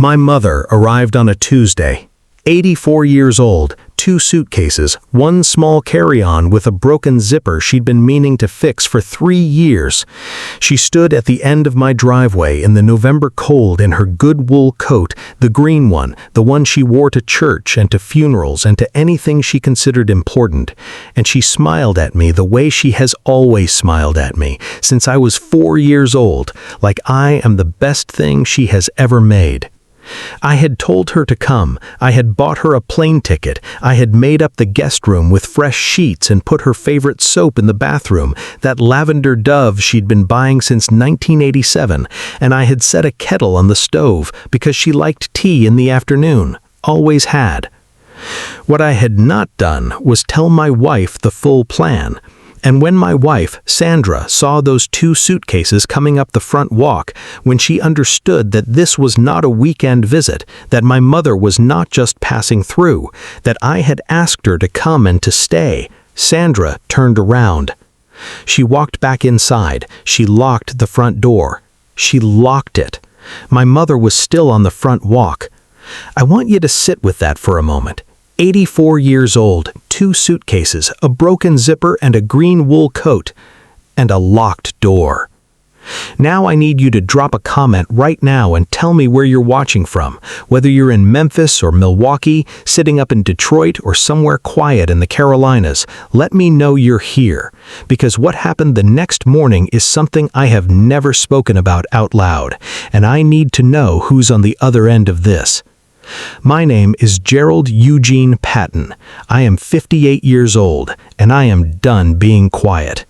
My mother arrived on a Tuesday. 84 years old, 2 suitcases, 1 small carry-on with a broken zipper she'd been meaning to fix for 3 years. She stood at the end of my driveway in the November cold in her good wool coat, the green one, the one she wore to church and to funerals and to anything she considered important, and she smiled at me the way she has always smiled at me since I was 4 years old, like I am the best thing she has ever made. I had told her to come, I had bought her a plane ticket, I had made up the guest room with fresh sheets and put her favorite soap in the bathroom, that lavender Dove she'd been buying since 1987, and I had set a kettle on the stove because she liked tea in the afternoon, always had. What I had not done was tell my wife the full plan. And when my wife, Sandra, saw those 2 suitcases coming up the front walk, when she understood that this was not a weekend visit, that my mother was not just passing through, that I had asked her to come and to stay, Sandra turned around. She walked back inside. She locked the front door. She locked it. My mother was still on the front walk. I want you to sit with that for a moment. 84 years old, 2 suitcases, a broken zipper and a green wool coat, and a locked door. Now I need you to drop a comment right now and tell me where you're watching from, whether you're in Memphis or Milwaukee, sitting up in Detroit or somewhere quiet in the Carolinas. Let me know you're here, because what happened the next morning is something I have never spoken about out loud, and I need to know who's on the other end of this. My name is Gerald Eugene Patton. I am 58 years old, and I am done being quiet.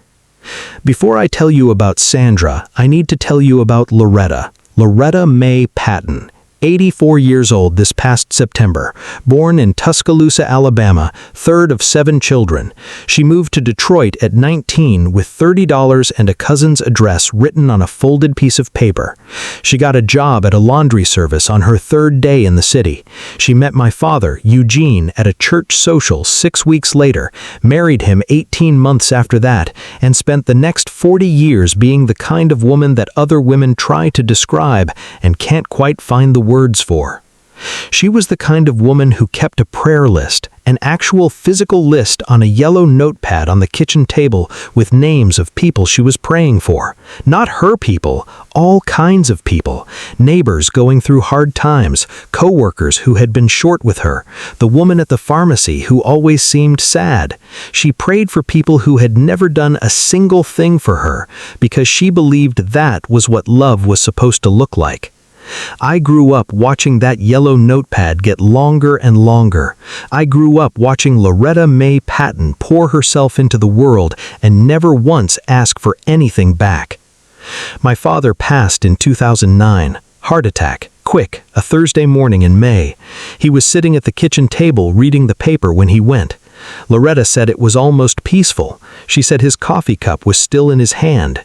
Before I tell you about Sandra, I need to tell you about Loretta Mae Patton. 84 years old this past September, born in Tuscaloosa, Alabama, 3rd of 7 children. She moved to Detroit at 19 with $30 and a cousin's address written on a folded piece of paper. She got a job at a laundry service on her 3rd day in the city. She met my father, Eugene, at a church social 6 weeks later, married him 18 months after that, and spent the next 40 years being the kind of woman that other women try to describe and can't quite find the words for. She was the kind of woman who kept a prayer list, an actual physical list on a yellow notepad on the kitchen table with names of people she was praying for. Not her people, all kinds of people. Neighbors going through hard times, co-workers who had been short with her, the woman at the pharmacy who always seemed sad. She prayed for people who had never done a single thing for her because she believed that was what love was supposed to look like. I grew up watching that yellow notepad get longer and longer. I grew up watching Loretta Mae Patton pour herself into the world and never once ask for anything back. My father passed in 2009. Heart attack, quick, a Thursday morning in May. He was sitting at the kitchen table reading the paper when he went. Loretta said it was almost peaceful. She said his coffee cup was still in his hand.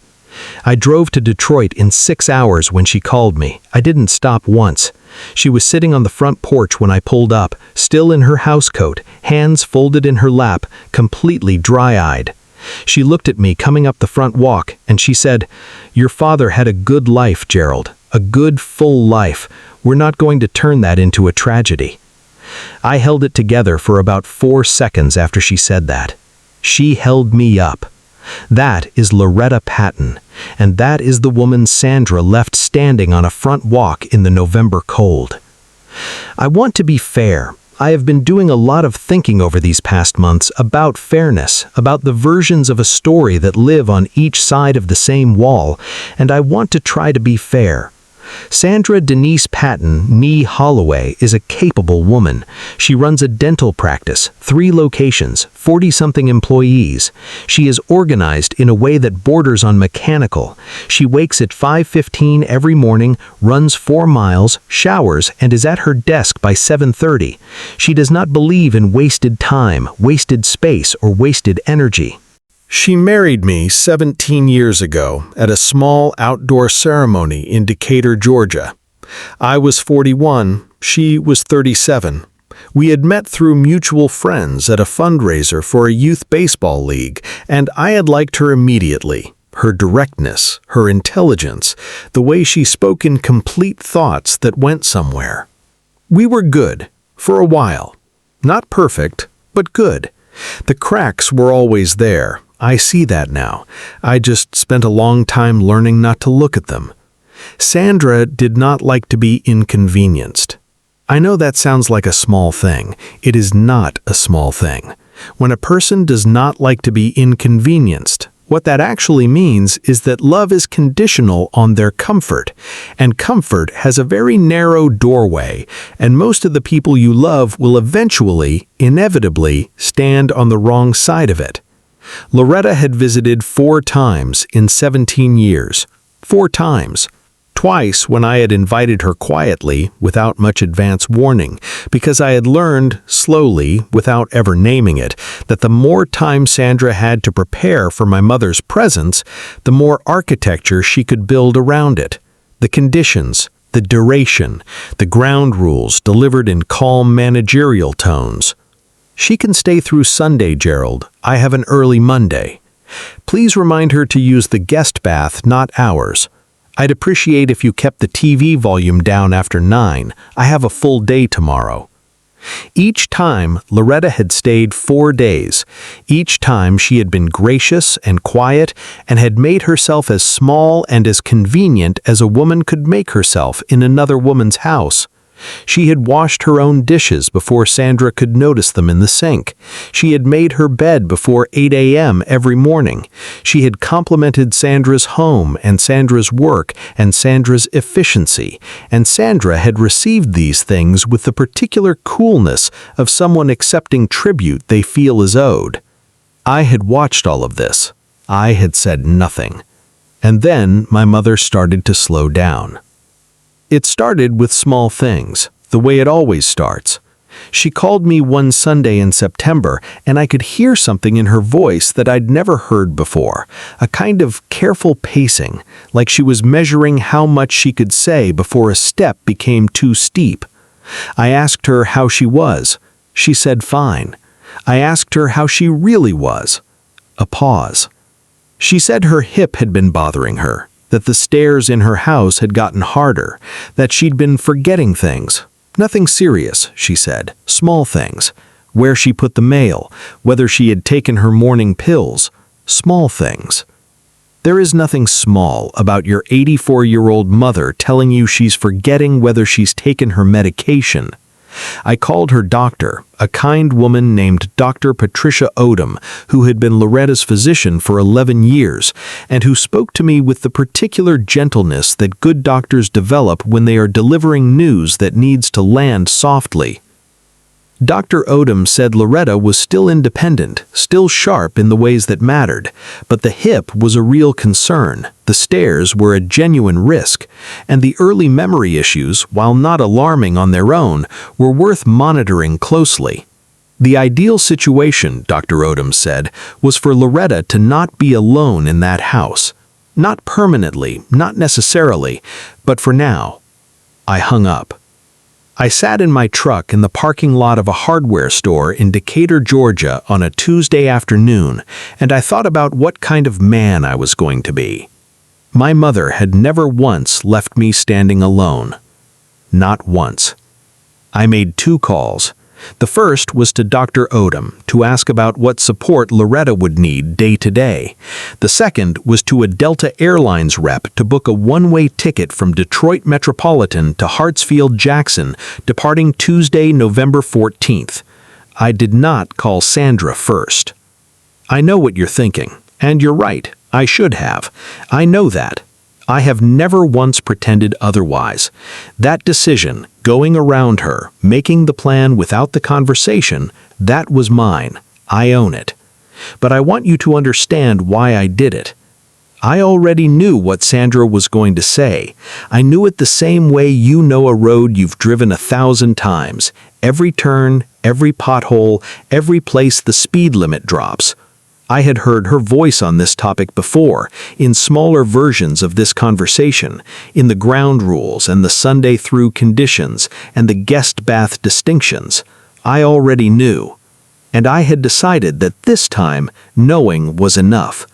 I drove to Detroit in 6 hours when she called me. I didn't stop once. She was sitting on the front porch when I pulled up, still in her housecoat, hands folded in her lap, completely dry-eyed. She looked at me coming up the front walk, and she said, "Your father had a good life, Gerald. A good, full life. We're not going to turn that into a tragedy." I held it together for about 4 seconds after she said that. She held me up. That is Loretta Patton, and that is the woman Sandra left standing on a front walk in the November cold. I want to be fair. I have been doing a lot of thinking over these past months about fairness, about the versions of a story that live on each side of the same wall, and I want to try to be fair. Sandra Denise Patton, nee Holloway, is a capable woman. She runs a dental practice, 3 locations, 40-something employees. She is organized in a way that borders on mechanical. She wakes at 5:15 every morning, runs 4 miles, showers, and is at her desk by 7:30. She does not believe in wasted time, wasted space, or wasted energy. She married me 17 years ago at a small outdoor ceremony in Decatur, Georgia. I was 41, she was 37. We had met through mutual friends at a fundraiser for a youth baseball league, and I had liked her immediately. her directness, her intelligence, the way she spoke in complete thoughts that went somewhere. We were good, for a while. Not perfect, but good. The cracks were always there. I see that now. I just spent a long time learning not to look at them. Sandra did not like to be inconvenienced. I know that sounds like a small thing. It is not a small thing. When a person does not like to be inconvenienced, what that actually means is that love is conditional on their comfort, and comfort has a very narrow doorway, and most of the people you love will eventually, inevitably, stand on the wrong side of it. Loretta had visited 4 times in 17 years. 4 times. Twice when I had invited her quietly, without much advance warning, because I had learned, slowly, without ever naming it, that the more time Sandra had to prepare for my mother's presence, the more architecture she could build around it. The conditions, the duration, the ground rules delivered in calm managerial tones. She can stay through Sunday, Gerald. I have an early Monday. Please remind her to use the guest bath, not ours. I'd appreciate if you kept the TV volume down after 9. I have a full day tomorrow. Each time, Loretta had stayed 4 days. Each time she had been gracious and quiet and had made herself as small and as convenient as a woman could make herself in another woman's house. She had washed her own dishes before Sandra could notice them in the sink. She had made her bed before 8 a.m. every morning. She had complimented Sandra's home and Sandra's work and Sandra's efficiency, and Sandra had received these things with the particular coolness of someone accepting tribute they feel is owed. I had watched all of this. I had said nothing. And then my mother started to slow down. It started with small things, the way it always starts. She called me one Sunday in September, and I could hear something in her voice that I'd never heard before, a kind of careful pacing, like she was measuring how much she could say before a step became too steep. I asked her how she was. She said fine. I asked her how she really was. A pause. She said her hip had been bothering her, that the stairs in her house had gotten harder, that she'd been forgetting things. Nothing serious, she said, small things. Where she put the mail, whether she had taken her morning pills, small things. There is nothing small about your 84-year-old mother telling you she's forgetting whether she's taken her medication. I called her doctor, a kind woman named Dr. Patricia Odom, who had been Loretta's physician for 11 years, and who spoke to me with the particular gentleness that good doctors develop when they are delivering news that needs to land softly. Dr. Odom said Loretta was still independent, still sharp in the ways that mattered, but the hip was a real concern, the stairs were a genuine risk, and the early memory issues, while not alarming on their own, were worth monitoring closely. The ideal situation, Dr. Odom said, was for Loretta to not be alone in that house. Not permanently, not necessarily, but for now. I hung up. I sat in my truck in the parking lot of a hardware store in Decatur, Georgia on a Tuesday afternoon, and I thought about what kind of man I was going to be. My mother had never once left me standing alone. Not once. I made 2 calls. The first was to Dr. Odom to ask about what support Loretta would need day to day. The second was to a Delta Airlines rep to book a one-way ticket from Detroit Metropolitan to Hartsfield-Jackson, departing Tuesday, November 14th. I did not call Sandra first. I know what you're thinking, and you're right, I should have. I know that. I have never once pretended otherwise. That decision, going around her, making the plan without the conversation, that was mine. I own it. But I want you to understand why I did it. I already knew what Sandra was going to say. I knew it the same way you know a road you've driven 1,000 times. Every turn, every pothole, every place the speed limit drops. I had heard her voice on this topic before, in smaller versions of this conversation, in the ground rules and the Sunday through conditions and the guest bath distinctions. I already knew. And I had decided that this time, knowing was enough.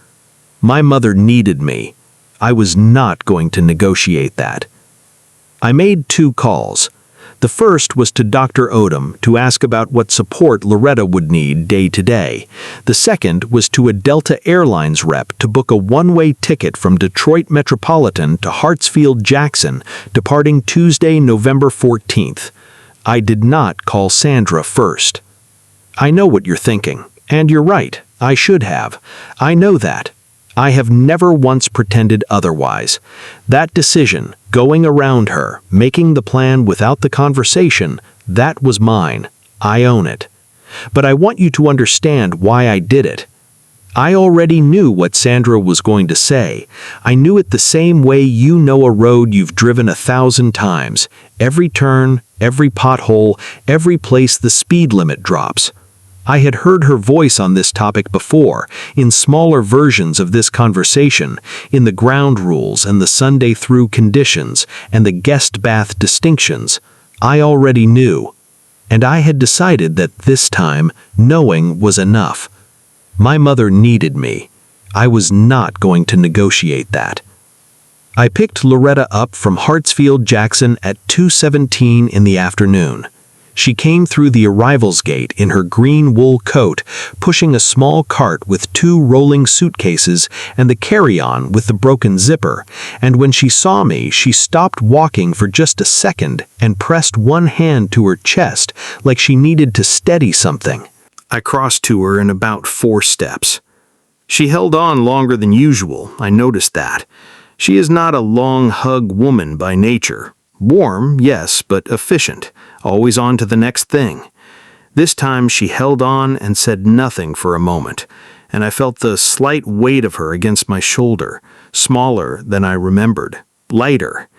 My mother needed me. I was not going to negotiate that. I made 2 calls. The first was to Dr. Odom to ask about what support Loretta would need day to day. The second was to a Delta Airlines rep to book a one-way ticket from Detroit Metropolitan to Hartsfield-Jackson, departing Tuesday, November 14th. I did not call Sandra first. I know what you're thinking, and you're right, I should have. I know that. I have never once pretended otherwise. That decision, going around her, making the plan without the conversation, that was mine. I own it. But I want you to understand why I did it. I already knew what Sandra was going to say. I knew it the same way you know a road you've driven 1,000 times. Every turn, every pothole, every place the speed limit drops. I had heard her voice on this topic before, in smaller versions of this conversation, in the ground rules and the Sunday through conditions and the guest bath distinctions. I already knew. And I had decided that this time, knowing was enough. My mother needed me. I was not going to negotiate that. I picked Loretta up from Hartsfield-Jackson at 2:17 in the afternoon. She came through the arrivals gate in her green wool coat, pushing a small cart with 2 rolling suitcases and the carry-on with the broken zipper, and when she saw me, she stopped walking for just a second and pressed one hand to her chest like she needed to steady something. I crossed to her in about 4 steps. She held on longer than usual, I noticed that. She is not a long hug woman by nature. Warm, yes, but efficient, always on to the next thing. This time she held on and said nothing for a moment, and I felt the slight weight of her against my shoulder, smaller than I remembered, lighter,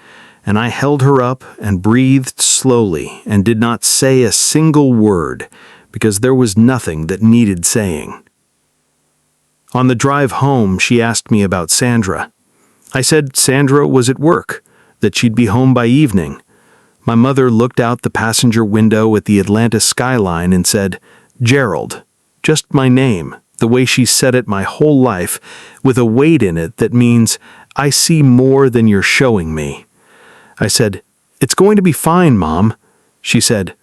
and I held her up and breathed slowly and did not say a single word, because there was nothing that needed saying. On the drive home, she asked me about Sandra. I said Sandra was at work, that she'd be home by evening. My mother looked out the passenger window at the Atlanta skyline and said, "Gerald," just my name, the way she said it my whole life, with a weight in it that means, I see more than you're showing me. I said, "It's going to be fine, Mom." She said,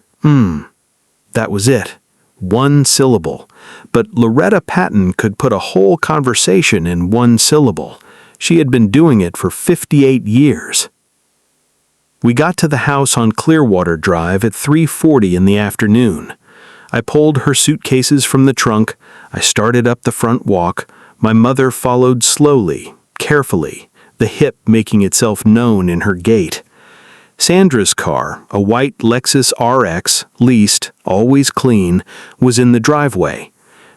That was it. 1 syllable. But Loretta Patton could put a whole conversation in 1 syllable. She had been doing it for 58 years. We got to the house on Clearwater Drive at 3:40 in the afternoon. I pulled her suitcases from the trunk. I started up the front walk. My mother followed slowly, carefully, the hip making itself known in her gait. Sandra's car, a white Lexus RX, leased, always clean, was in the driveway.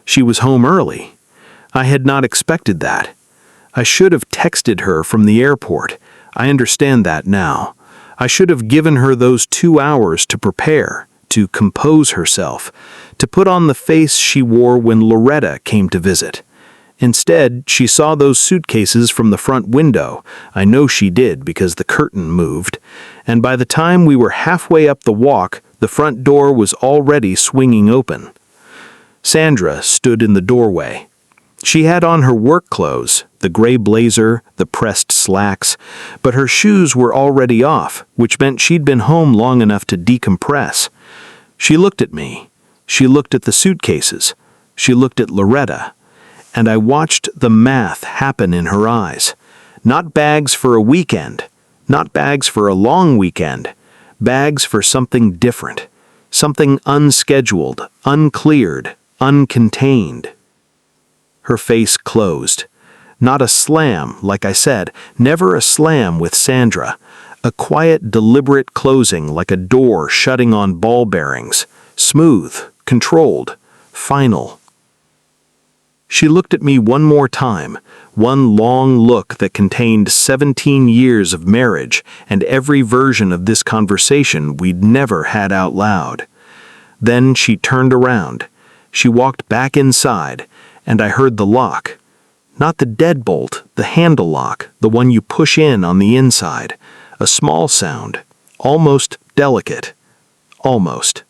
She was home early. I had not expected that. I should have texted her from the airport. I understand that now. I should have given her those 2 hours to prepare, to compose herself, to put on the face she wore when Loretta came to visit. Instead, she saw those suitcases from the front window. I know she did because the curtain moved. And by the time we were halfway up the walk, the front door was already swinging open. Sandra stood in the doorway. She had on her work clothes, the gray blazer, the pressed slacks, but her shoes were already off, which meant she'd been home long enough to decompress. She looked at me. She looked at the suitcases. She looked at Loretta. And I watched the math happen in her eyes. Not bags for a weekend. Not bags for a long weekend. Bags for something different. Something unscheduled, uncleared, uncontained. Her face closed. Not a slam, like I said, never a slam with Sandra. A quiet, deliberate closing like a door shutting on ball bearings. Smooth, controlled, final. She looked at me one more time, one long look that contained 17 years of marriage and every version of this conversation we'd never had out loud. Then she turned around. She walked back inside, and I heard the lock. Not the deadbolt, the handle lock, the one you push in on the inside. A small sound, almost delicate. Almost.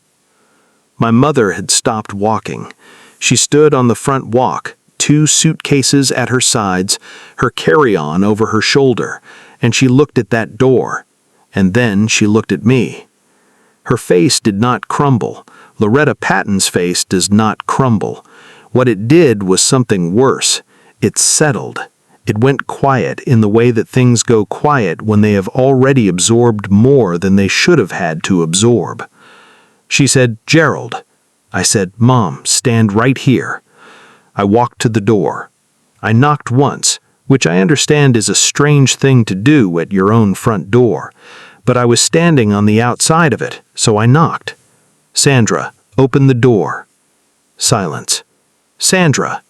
My mother had stopped walking. She stood on the front walk, 2 suitcases at her sides, her carry-on over her shoulder, and she looked at that door. And then she looked at me. Her face did not crumble. Loretta Patton's face does not crumble. What it did was something worse. It settled. It went quiet in the way that things go quiet when they have already absorbed more than they should have had to absorb. She said, "Gerald." I said, "Mom, stand right here." I walked to the door. I knocked once, which I understand is a strange thing to do at your own front door, but I was standing on the outside of it, so I knocked. "Sandra, open the door." Silence. "Sandra."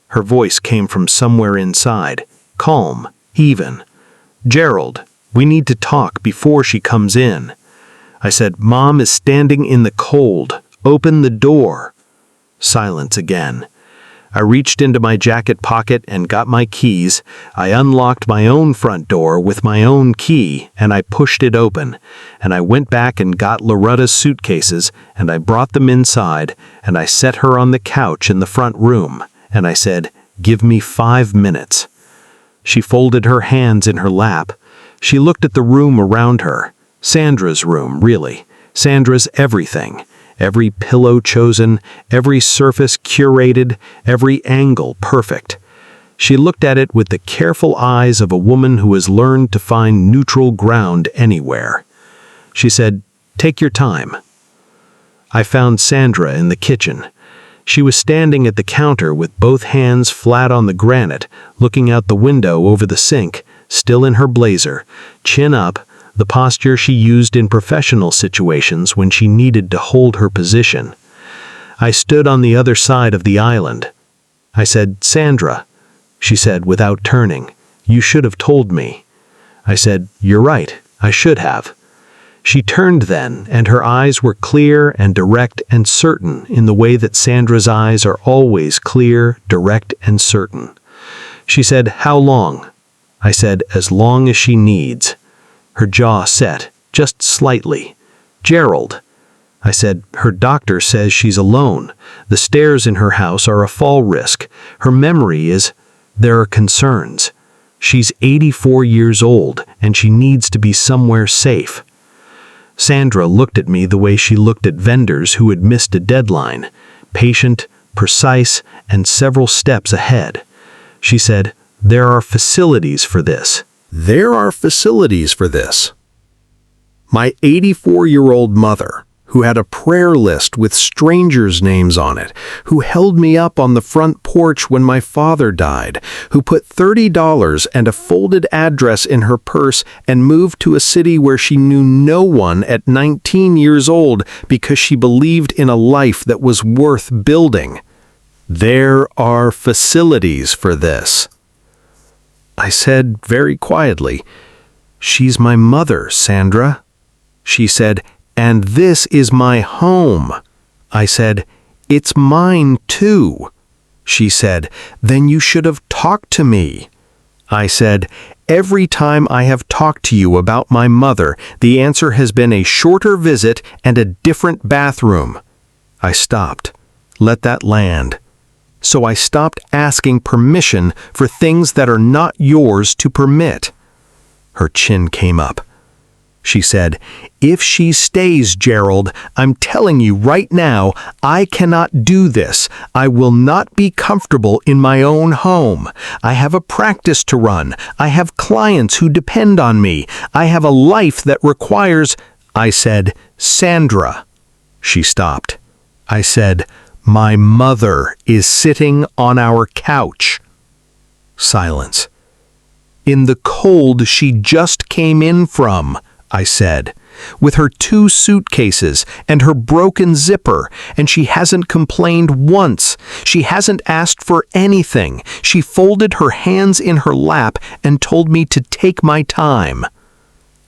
Her voice came from somewhere inside, calm, even. "Gerald, we need to talk before she comes in." I said, "Mom is standing in the cold. Open the door." Silence again. I reached into my jacket pocket and got my keys. I unlocked my own front door with my own key, and I pushed it open. And I went back and got Loretta's suitcases, and I brought them inside, and I set her on the couch in the front room. And I said, "Give me 5 minutes." She folded her hands in her lap. She looked at the room around her. Sandra's room, really. Sandra's everything. Every pillow chosen, every surface curated, every angle perfect. She looked at it with the careful eyes of a woman who has learned to find neutral ground anywhere. She said, "Take your time." I found Sandra in the kitchen. She was standing at the counter with both hands flat on the granite, looking out the window over the sink, still in her blazer, chin up, the posture she used in professional situations when she needed to hold her position. I stood on the other side of the island. I said, "Sandra." She said without turning, "You should have told me." I said, "You're right, I should have." She turned then, and her eyes were clear and direct and certain in the way that Sandra's eyes are always clear, direct, and certain. She said, "How long?" I said, "As long as she needs." Her jaw set, just slightly. "Gerald." I said, "Her doctor says she's alone. The stairs in her house are a fall risk. Her memory is... There are concerns. She's 84 years old, and she needs to be somewhere safe." Sandra looked at me the way she looked at vendors who had missed a deadline, patient, precise, and several steps ahead. She said, "There are facilities for this." There are facilities for this. My 84-year-old mother, who had a prayer list with strangers' names on it, who held me up on the front porch when my father died, who put $30 and a folded address in her purse and moved to a city where she knew no one at 19 years old because she believed in a life that was worth building. There are facilities for this. I said very quietly, "She's my mother, Sandra." She said, "And this is my home." I said, "It's mine too." She said, "Then you should have talked to me." I said, "Every time I have talked to you about my mother, the answer has been a shorter visit and a different bathroom." I stopped. Let that land. So I stopped asking permission for things that are not yours to permit. Her chin came up. She said, "If she stays, Gerald, I'm telling you right now, I cannot do this. I will not be comfortable in my own home. I have a practice to run. I have clients who depend on me. I have a life that requires—" I said, "Sandra." She stopped. I said, "My mother is sitting on our couch." Silence. "In the cold she just came in from," I said, "with her 2 suitcases and her broken zipper, and she hasn't complained once. She hasn't asked for anything. She folded her hands in her lap and told me to take my time."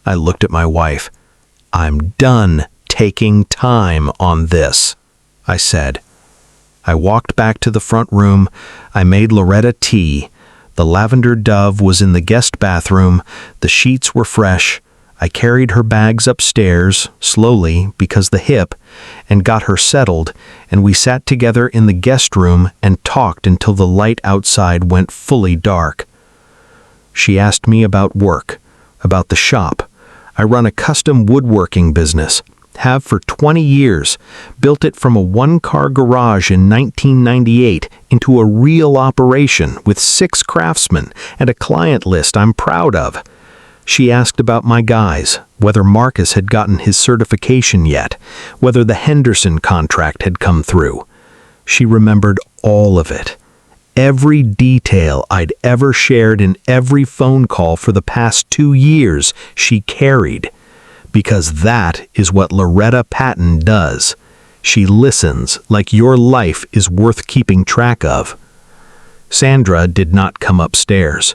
I looked at my wife. "I'm done taking time on this," I said. I walked back to the front room. I made Loretta tea. The lavender Dove was in the guest bathroom. The sheets were fresh. I carried her bags upstairs, slowly, because the hip, and got her settled, and we sat together in the guest room and talked until the light outside went fully dark. She asked me about work, about the shop. I run a custom woodworking business, have for 20 years, built it from a one-car garage in 1998 into a real operation with 6 craftsmen and a client list I'm proud of. She asked about my guys, whether Marcus had gotten his certification yet, whether the Henderson contract had come through. She remembered all of it. Every detail I'd ever shared in every phone call for the past 2 years she carried. Because that is what Loretta Patton does. She listens like your life is worth keeping track of. Sandra did not come upstairs.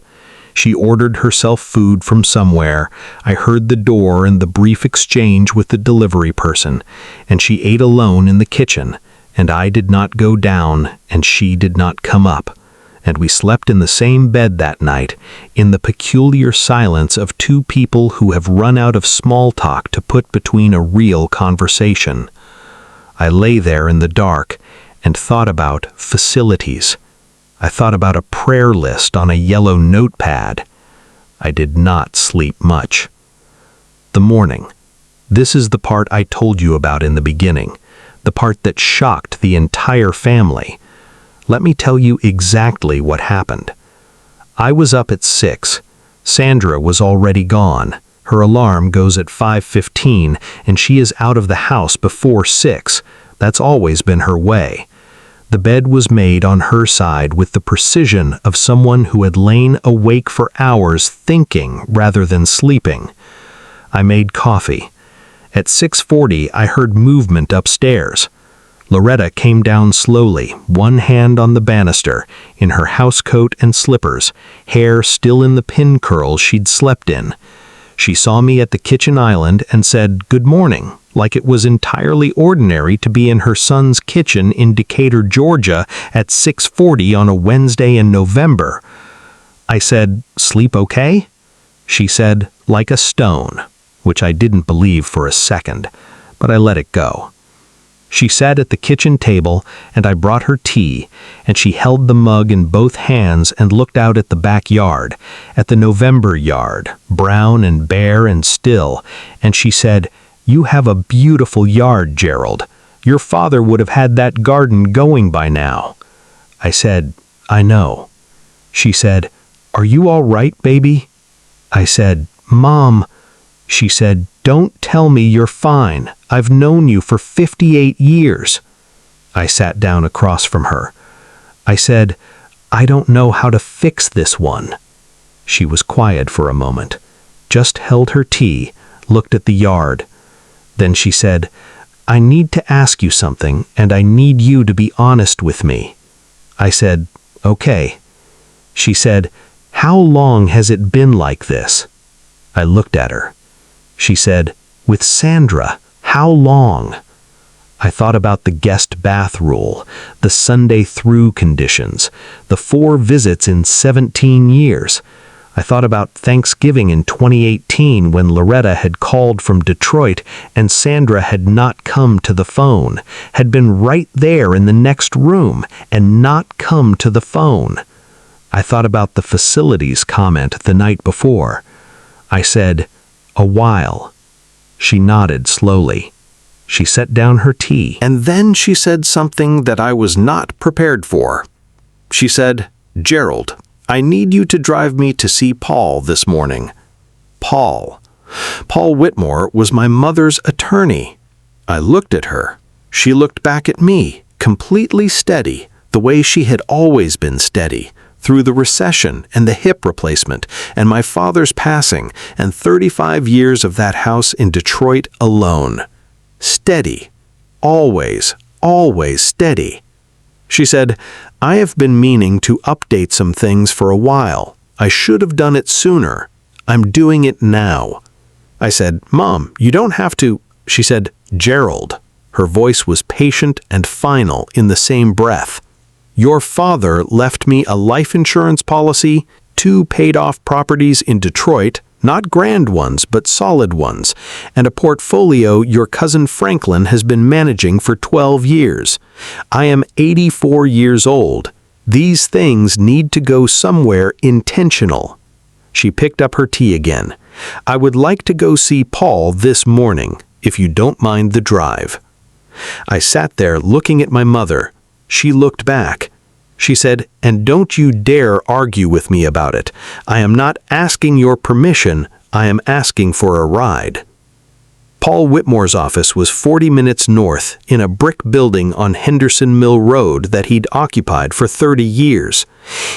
She ordered herself food from somewhere. I heard the door and the brief exchange with the delivery person, and she ate alone in the kitchen, and I did not go down, and she did not come up. And we slept in the same bed that night, in the peculiar silence of 2 people who have run out of small talk to put between a real conversation. I lay there in the dark and thought about facilities. I thought about a prayer list on a yellow notepad. I did not sleep much. The morning. This is the part I told you about in the beginning, the part that shocked the entire family. Let me tell you exactly what happened. I was up at 6. Sandra was already gone. Her alarm goes at 5:15, and she is out of the house before 6. That's always been her way. The bed was made on her side with the precision of someone who had lain awake for hours thinking rather than sleeping. I made coffee. At 6:40, I heard movement upstairs. Loretta came down slowly, one hand on the banister, in her housecoat and slippers, hair still in the pin curls she'd slept in. She saw me at the kitchen island and said, "Good morning," like it was entirely ordinary to be in her son's kitchen in Decatur, Georgia at 6:40 on a Wednesday in November. I said, "Sleep okay?" She said, "Like a stone," which I didn't believe for a second, but I let it go. She sat at the kitchen table, and I brought her tea, and she held the mug in both hands and looked out at the backyard, at the November yard, brown and bare and still, and she said, "You have a beautiful yard, Gerald. Your father would have had that garden going by now." I said, "I know." She said, "Are you all right, baby?" I said, "Mom." She said, "Don't tell me you're fine. I've known you for 58 years. I sat down across from her. I said, "I don't know how to fix this one." She was quiet for a moment, just held her tea, looked at the yard. Then she said, "I need to ask you something, and I need you to be honest with me." I said, "Okay." She said, "How long has it been like this?" I looked at her. She said, "With Sandra, how long?" I thought about the guest bath rule, the Sunday through conditions, the 4 visits in 17 years. I thought about Thanksgiving in 2018 when Loretta had called from Detroit and Sandra had not come to the phone, had been right there in the next room and not come to the phone. I thought about the facilities comment the night before. I said, "A while." She nodded slowly. She set down her tea, and then she said something that I was not prepared for. She said, "Gerald, I need you to drive me to see Paul this morning." Paul. Paul Whitmore was my mother's attorney. I looked at her. She looked back at me, completely steady, the way she had always been steady, through the recession and the hip replacement and my father's passing and 35 years of that house in Detroit alone. Steady. Always, always steady. She said, "I have been meaning to update some things for a while. I should have done it sooner. I'm doing it now." I said, "Mom, you don't have to." She said, "Gerald." Her voice was patient and final in the same breath. "Your father left me a life insurance policy, 2 paid-off properties in Detroit, Not grand ones, but solid ones, and a portfolio your cousin Franklin has been managing for 12 years. I am 84 years old. These things need to go somewhere intentional. She picked up her tea again. I would like to go see Paul this morning, if you don't mind the drive. I sat there looking at my mother. She looked back. She said, "And don't you dare argue with me about it. I am not asking your permission, I am asking for a ride." Paul Whitmore's office was 40 minutes north in a brick building on Henderson Mill Road that he'd occupied for 30 years.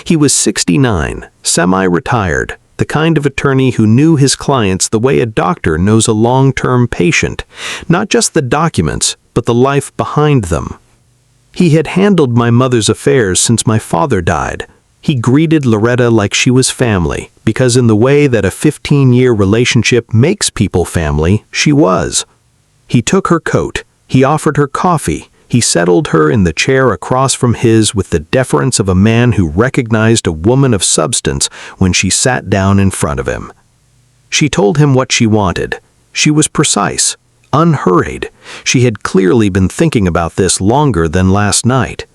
He was 69, semi-retired, the kind of attorney who knew his clients the way a doctor knows a long-term patient, not just the documents, but the life behind them. He had handled my mother's affairs since my father died. He greeted Loretta like she was family, because in the way that a 15-year relationship makes people family, she was. He took her coat, he offered her coffee, he settled her in the chair across from his with the deference of a man who recognized a woman of substance when she sat down in front of him. She told him what she wanted. She was precise, unhurried. She had clearly been thinking about this longer than last night.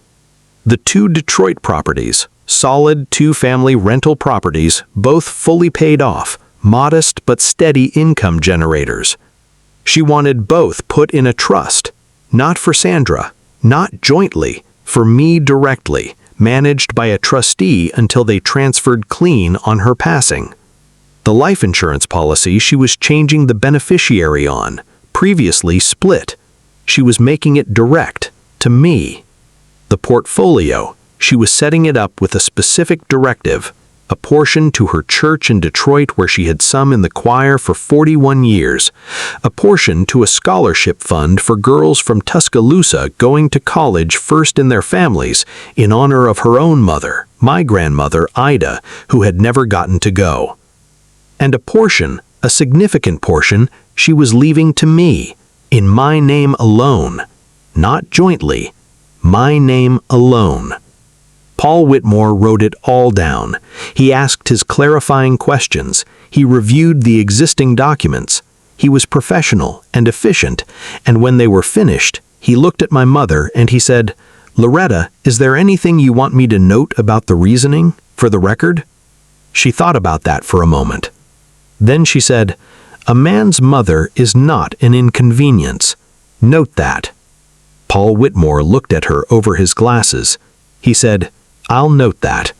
The 2 Detroit properties, solid 2-family rental properties, both fully paid off, modest but steady income generators. She wanted both put in a trust, not for Sandra, not jointly, for me directly, managed by a trustee until they transferred clean on her passing. The life insurance policy she was changing the beneficiary on, previously split. She was making it direct, to me. The portfolio, she was setting it up with a specific directive, a portion to her church in Detroit where she had sung in the choir for 41 years, a portion to a scholarship fund for girls from Tuscaloosa going to college first in their families in honor of her own mother, my grandmother, Ida, who had never gotten to go. And a portion, a significant portion, she was leaving to me, in my name alone, not jointly, my name alone. Paul Whitmore wrote it all down. He asked his clarifying questions. He reviewed the existing documents. He was professional and efficient, and when they were finished, he looked at my mother and he said, "Loretta, is there anything you want me to note about the reasoning, for the record?" She thought about that for a moment. Then she said, "A man's mother is not an inconvenience. Note that." Paul Whitmore looked at her over his glasses. He said, "I'll note that."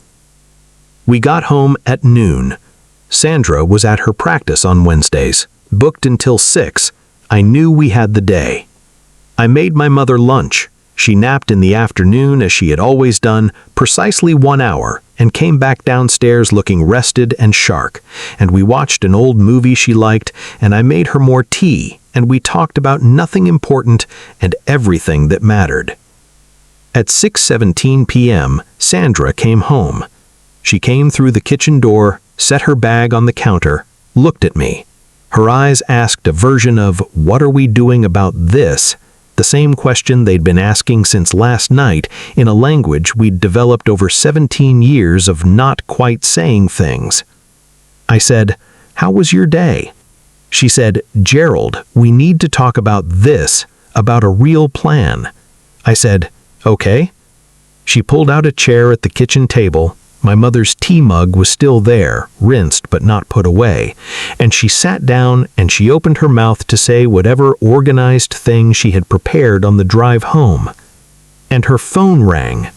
We got home at noon. Sandra was at her practice on Wednesdays, booked until 6. I knew we had the day. I made my mother lunch. She napped in the afternoon as she had always done, precisely 1 hour, and came back downstairs looking rested and sharp, and we watched an old movie she liked, and I made her more tea, and we talked about nothing important and everything that mattered. At 6:17 p.m., Sandra came home. She came through the kitchen door, set her bag on the counter, looked at me. Her eyes asked a version of, "What are we doing about this?" The same question they'd been asking since last night in a language we'd developed over 17 years of not quite saying things. I said, "How was your day?" She said, "Gerald, we need to talk about this, about a real plan." I said, "Okay." She pulled out a chair at the kitchen table. My mother's tea mug was still there, rinsed but not put away, and she sat down and she opened her mouth to say whatever organized thing she had prepared on the drive home. And her phone rang.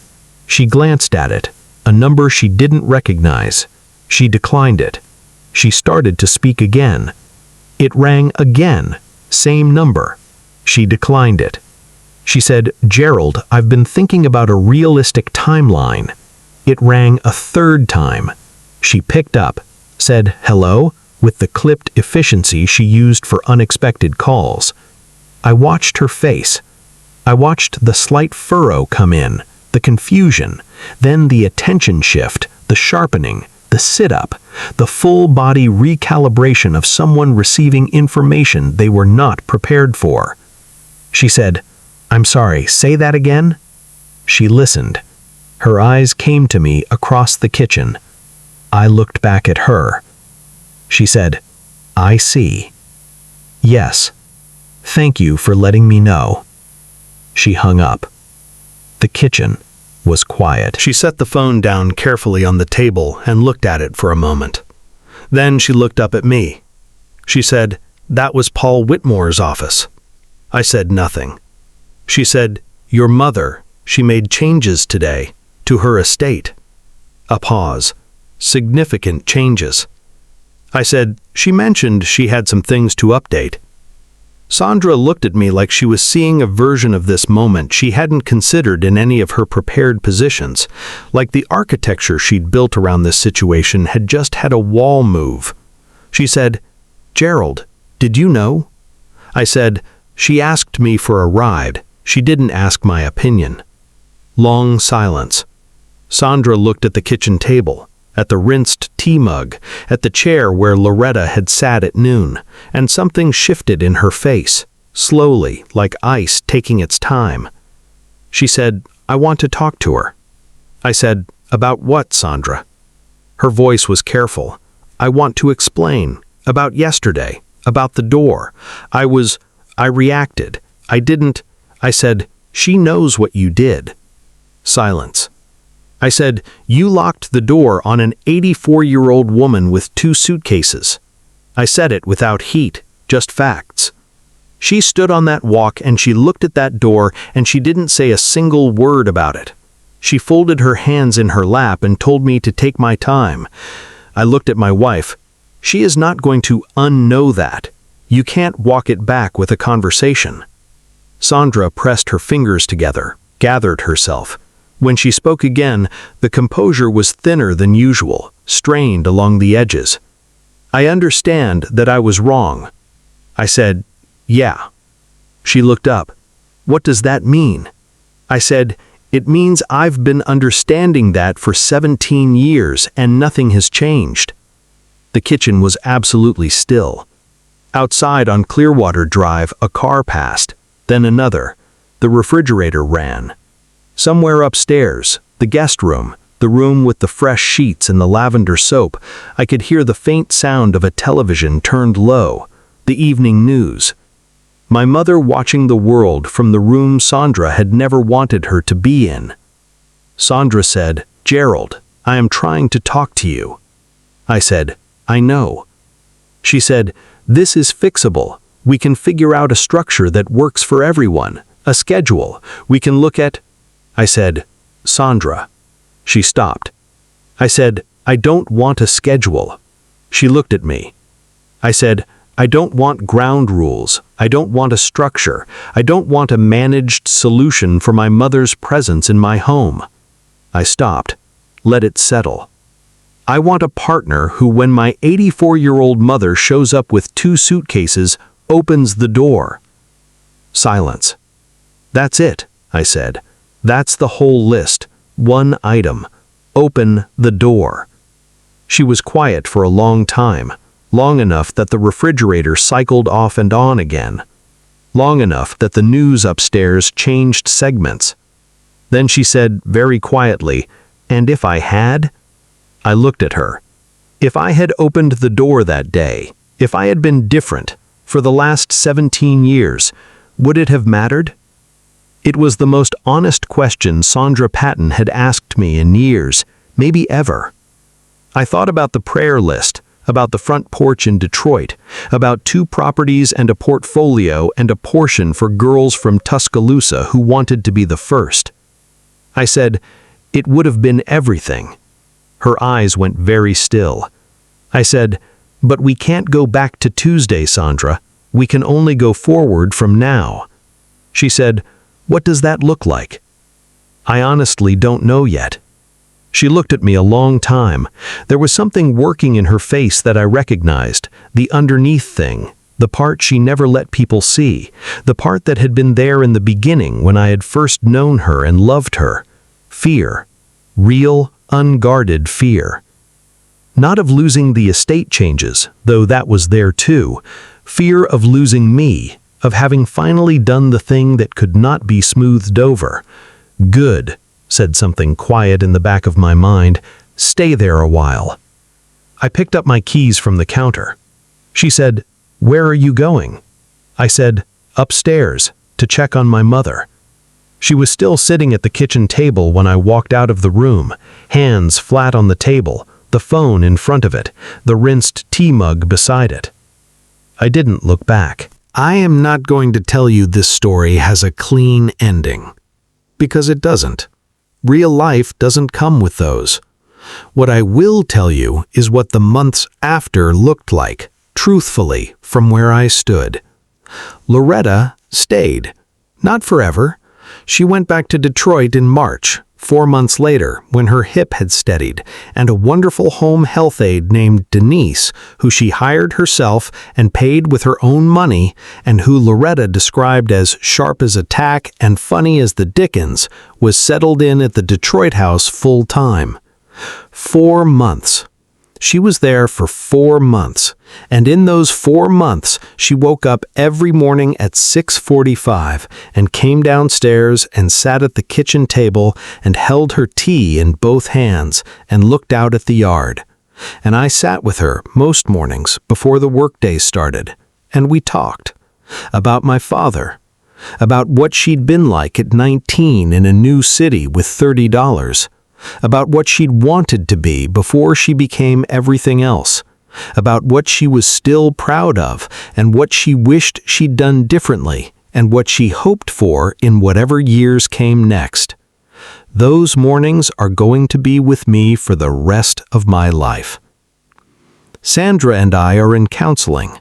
She glanced at it, a number she didn't recognize. She declined it. She started to speak again. It rang again, same number. She declined it. She said, "Gerald, I've been thinking about a realistic timeline." It rang a third time. She picked up, said hello, with the clipped efficiency she used for unexpected calls. I watched her face. I watched the slight furrow come in, the confusion, then the attention shift, the sharpening, the sit-up, the full-body recalibration of someone receiving information they were not prepared for. She said, "I'm sorry, say that again?" She listened. Her eyes came to me across the kitchen. I looked back at her. She said, I see. Yes. Thank you for letting me know. She hung up. The kitchen was quiet. She set the phone down carefully on the table and looked at it for a moment. Then she looked up at me. She said, "That was Paul Whitmore's office." I said nothing. She said, "Your mother, she made changes today to her estate." A pause. Significant changes. I said, "She mentioned she had some things to update." Sandra looked at me like she was seeing a version of this moment she hadn't considered in any of her prepared positions, like the architecture she'd built around this situation had just had a wall move. She said, "Gerald, did you know?" I said, "She asked me for a ride. She didn't ask my opinion." Long silence. Sandra looked at the kitchen table, at the rinsed tea mug, at the chair where Loretta had sat at noon, and something shifted in her face, slowly, like ice taking its time. She said, "I want to talk to her." I said, "About what, Sandra?" Her voice was careful. "I want to explain. About yesterday. About the door. I reacted. I didn't." I said, "She knows what you did." Silence. I said, "You locked the door on an 84-year-old woman with 2 suitcases. I said it without heat, just facts. She stood on that walk and she looked at that door and she didn't say a single word about it. She folded her hands in her lap and told me to take my time. I looked at my wife. She is not going to unknow that. You can't walk it back with a conversation." Sandra pressed her fingers together, gathered herself. When she spoke again, the composure was thinner than usual, strained along the edges. "I understand that I was wrong." I said, "Yeah." She looked up. "What does that mean?" I said, "It means I've been understanding that for 17 years and nothing has changed." The kitchen was absolutely still. Outside on Clearwater Drive, a car passed, then another. The refrigerator ran. Somewhere upstairs, the guest room, the room with the fresh sheets and the lavender soap, I could hear the faint sound of a television turned low, the evening news. My mother watching the world from the room Sandra had never wanted her to be in. Sandra said, "Gerald, I am trying to talk to you." I said, "I know." She said, "This is fixable. We can figure out a structure that works for everyone, a schedule. We can look at..." I said, "Sandra." She stopped. I said, "I don't want a schedule." She looked at me. I said, "I don't want ground rules. I don't want a structure. I don't want a managed solution for my mother's presence in my home." I stopped. Let it settle. "I want a partner who, when my 84-year-old mother shows up with 2 suitcases, opens the door." Silence. "That's it," I said. "That's the whole list. One item. Open the door." She was quiet for a long time, long enough that the refrigerator cycled off and on again, long enough that the news upstairs changed segments. Then she said very quietly, "And if I had?" I looked at her. If I had opened the door that day, if I had been different, for the last 17 years, would it have mattered? It was the most honest question Sandra Patton had asked me in years, maybe ever. I thought about the prayer list, about the front porch in Detroit, about 2 properties and a portfolio and a portion for girls from Tuscaloosa who wanted to be the first. I said, "It would have been everything." Her eyes went very still. I said, "But we can't go back to Tuesday, Sandra. We can only go forward from now." She said, "What does that look like?" I honestly don't know yet. She looked at me a long time. There was something working in her face that I recognized, the underneath thing, the part she never let people see, the part that had been there in the beginning when I had first known her and loved her. Fear. Real, unguarded fear. Not of losing the estate changes, though that was there too. Fear of losing me, of having finally done the thing that could not be smoothed over. "Good," said something quiet in the back of my mind. "Stay there a while." I picked up my keys from the counter. She said, "Where are you going?" I said, "Upstairs, to check on my mother." She was still sitting at the kitchen table when I walked out of the room, hands flat on the table, the phone in front of it, the rinsed tea mug beside it. I didn't look back. I am not going to tell you this story has a clean ending, because it doesn't. Real life doesn't come with those. What I will tell you is what the months after looked like, truthfully, from where I stood. Loretta stayed. Not forever. She went back to Detroit in March, 4 months later, when her hip had steadied, and a wonderful home health aide named Denise, who she hired herself and paid with her own money, and who Loretta described as sharp as a tack and funny as the dickens, was settled in at the Detroit house full time. 4 months. She was there for 4 months, and in those 4 months, she woke up every morning at 6:45 and came downstairs and sat at the kitchen table and held her tea in both hands and looked out at the yard. And I sat with her most mornings before the workday started, and we talked about my father, about what she'd been like at 19 in a new city with $30, about what she'd wanted to be before she became everything else, about what she was still proud of and what she wished she'd done differently and what she hoped for in whatever years came next. Those mornings are going to be with me for the rest of my life. Sandra and I are in counseling.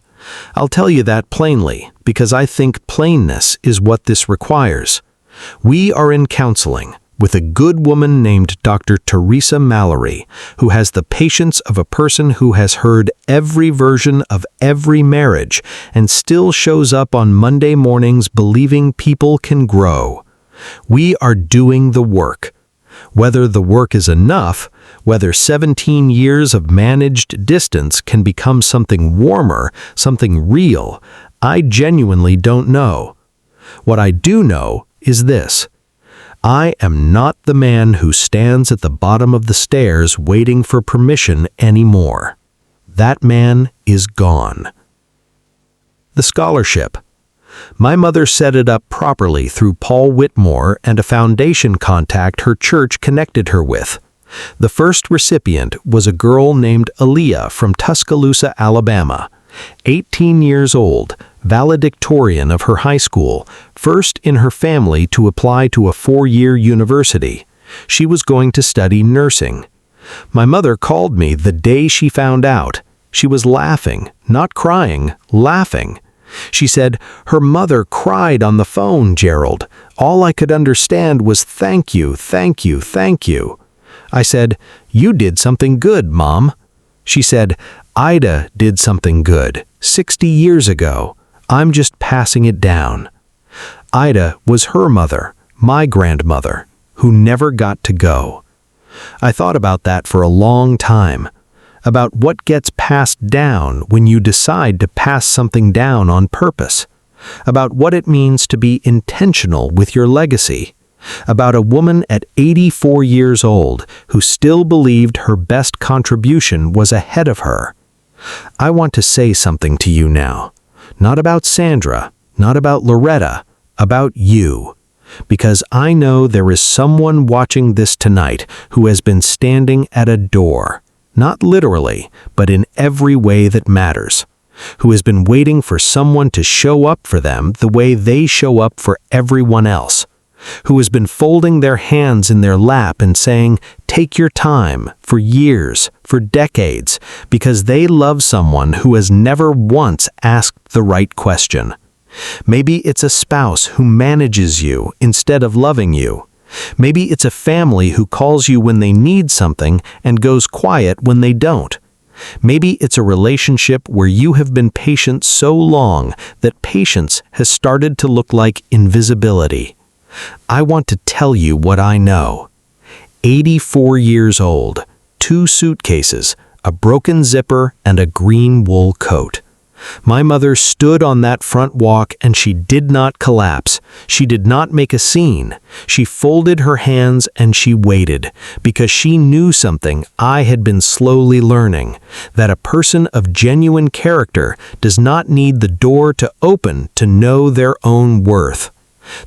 I'll tell you that plainly because I think plainness is what this requires. We are in counseling with a good woman named Dr. Teresa Mallory, who has the patience of a person who has heard every version of every marriage and still shows up on Monday mornings believing people can grow. We are doing the work. Whether the work is enough, whether 17 years of managed distance can become something warmer, something real, I genuinely don't know. What I do know is this. I am not the man who stands at the bottom of the stairs waiting for permission anymore. That man is gone. The scholarship. My mother set it up properly through Paul Whitmore and a foundation contact her church connected her with. The first recipient was a girl named Aaliyah from Tuscaloosa, Alabama, 18 years old, valedictorian of her high school, first in her family to apply to a 4-year university. She was going to study nursing. My mother called me the day she found out. She was laughing, not crying, laughing. She said, "Her mother cried on the phone, Gerald. All I could understand was thank you, thank you, thank you." I said, "You did something good, Mom." She said, "Ida did something good 60 years ago. I'm just passing it down." Ida was her mother, my grandmother, who never got to go. I thought about that for a long time, about what gets passed down when you decide to pass something down on purpose, about what it means to be intentional with your legacy, about a woman at 84 years old who still believed her best contribution was ahead of her. I want to say something to you now. Not about Sandra, not about Loretta, about you. Because I know there is someone watching this tonight who has been standing at a door, not literally, but in every way that matters, who has been waiting for someone to show up for them the way they show up for everyone else, who has been folding their hands in their lap and saying, "Take your time," for years, for decades, because they love someone who has never once asked the right question. Maybe it's a spouse who manages you instead of loving you. Maybe it's a family who calls you when they need something and goes quiet when they don't. Maybe it's a relationship where you have been patient so long that patience has started to look like invisibility. I want to tell you what I know. 84 years old, 2 suitcases, a broken zipper, and a green wool coat. My mother stood on that front walk and she did not collapse. She did not make a scene. She folded her hands and she waited, because she knew something I had been slowly learning, that a person of genuine character does not need the door to open to know their own worth.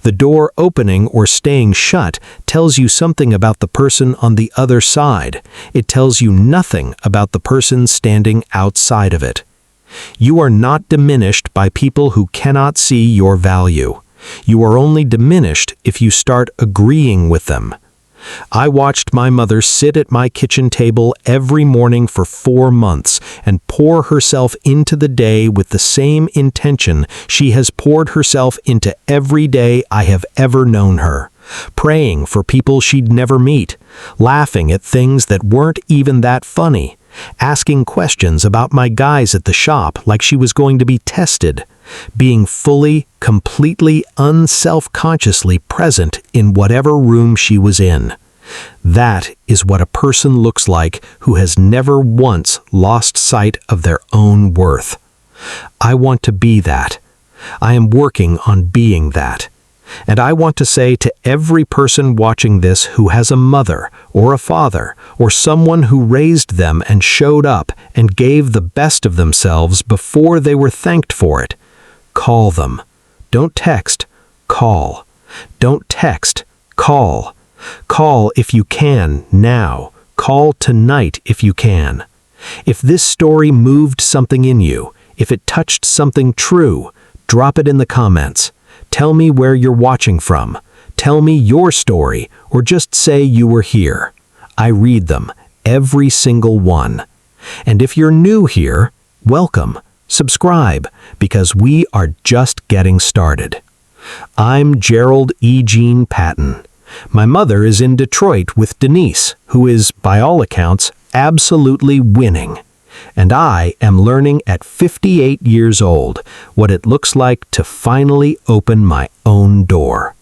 The door opening or staying shut tells you something about the person on the other side. It tells you nothing about the person standing outside of it. You are not diminished by people who cannot see your value. You are only diminished if you start agreeing with them. I watched my mother sit at my kitchen table every morning for 4 months and pour herself into the day with the same intention she has poured herself into every day I have ever known her, praying for people she'd never meet, laughing at things that weren't even that funny, asking questions about my guys at the shop like she was going to be tested, being fully, completely, unself-consciously present in whatever room she was in. That is what a person looks like who has never once lost sight of their own worth. I want to be that. I am working on being that. And I want to say to every person watching this who has a mother or a father or someone who raised them and showed up and gave the best of themselves before they were thanked for it, call them. Don't text, call. Don't text, call. Call if you can now. Call tonight if you can. If this story moved something in you, if it touched something true, drop it in the comments. Tell me where you're watching from. Tell me your story, or just say you were here. I read them, every single one. And if you're new here, welcome. Subscribe, because we are just getting started. I'm Gerald E. Jean Patton. My mother is in Detroit with Denise, who is, by all accounts, absolutely winning. And I am learning at 58 years old what it looks like to finally open my own door.